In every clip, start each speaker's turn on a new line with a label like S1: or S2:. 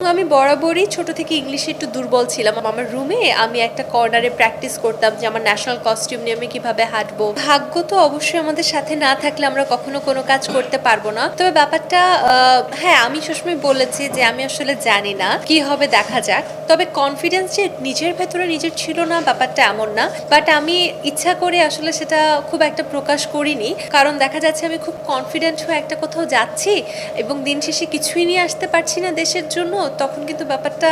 S1: আমি বরাবরই ছোট থেকে ইংলিশে একটু দুর্বল ছিলাম। আমার রুমে আমি একটা কর্নারে প্র্যাকটিস করতাম যে আমার ন্যাশনাল কস্টিউম নিয়ে আমি কিভাবে হাঁটবো। ভাগ্য তো অবশ্যই আমাদের সাথে না থাকলে আমরা কখনো কোনো কাজ করতে পারবো না। তবে ব্যাপারটা হ্যাঁ, আমি সবসময় বলেছি যে আমি আসলে জানি না কি হবে, দেখা যাক। তবে কনফিডেন্স যে নিজের ভেতরে নিজের ছিল না ব্যাপারটা এমন না, বাট আমি ইচ্ছা করে আসলে সেটা খুব একটা প্রকাশ করিনি। কারণ দেখা যাচ্ছে আমি খুব কনফিডেন্ট হয়ে একটা কোথাও যাচ্ছি এবং দিন শেষে কিছুই নিয়ে আসতে পারছি না দেশের জন্য, তখন কিন্তু ব্যাপারটা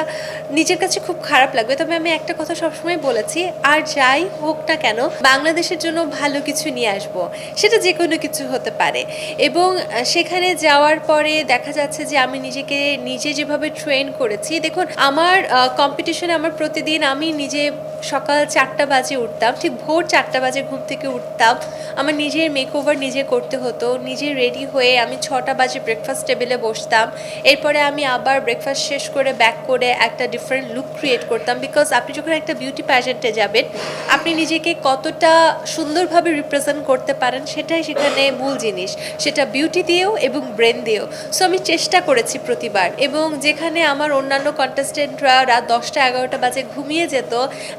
S1: নিজের কাছে খুব খারাপ লাগবে। তবে আমি একটা কথা সবসময় বলেছি, আর যাই হোক না কেন বাংলাদেশের জন্য ভালো কিছু নিয়ে আসব, সেটা যে কোনো কিছু হতে পারে। এবং সেখানে যাওয়ার পরে দেখা যাচ্ছে যে আমি নিজেকে নিজে যেভাবে ট্রেন করেছি, দেখুন আমার কম্পিটিশনে আমার প্রতিদিন আমি নিজে সকাল 4টা বাজে উঠতাম, ঠিক ভোর 4টা বাজে ঘুম থেকে উঠতাম। আমার নিজের মেকওভার নিজে করতে হতো, নিজে রেডি হয়ে আমি 6টা বাজে ব্রেকফাস্ট টেবিলে বসতাম। এরপরে আমি আবার ব্রেকফাস্ট শেষ করে ব্যাক করে একটা ডিফারেন্ট লুক ক্রিয়েট করতাম। বিকজ আপনি যখন একটা বিউটি প্যাজেন্টে যাবেন, আপনি নিজেকে কতটা সুন্দরভাবে রিপ্রেজেন্ট করতে পারেন সেটাই সেখানে মূল জিনিস, সেটা বিউটি দিয়েও এবং ব্রেন দিয়েও। সো আমি চেষ্টা করেছি প্রতিবার, এবং যেখানে আমার অন্যান্য কন্টেস্টেন্টরা রাত 10টা 11টা বাজে ঘুমিয়ে যেত,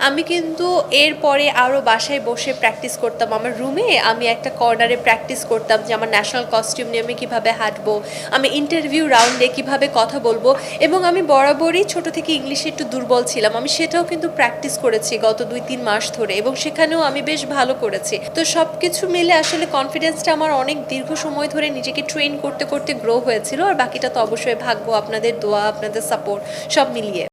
S1: আমি কিন্তু এরপরে আরও বাসায় বসে প্র্যাকটিস করতাম। আমার রুমে আমি একটা কর্নারে প্র্যাকটিস করতাম যে আমার ন্যাশনাল কস্টিউম নিয়ে আমি কীভাবে হাঁটবো, আমি ইন্টারভিউ রাউন্ডে কীভাবে কথা বলবো। এবং আমি বরাবরই ছোট থেকে ইংলিশে একটু দুর্বল ছিলাম, আমি সেটাও কিন্তু প্র্যাকটিস করেছি গত 2-3 মাস ধরে, এবং সেখানেও আমি বেশ ভালো করেছি। তো সব কিছু মিলে আসলে কনফিডেন্সটা আমার অনেক দীর্ঘ সময় ধরে নিজেকে ট্রেন করতে করতে গ্রো হয়েছিল। আর বাকিটা তো অবশ্যই ভাগ্য, আপনাদের দোয়া, আপনাদের সাপোর্ট সব মিলিয়ে।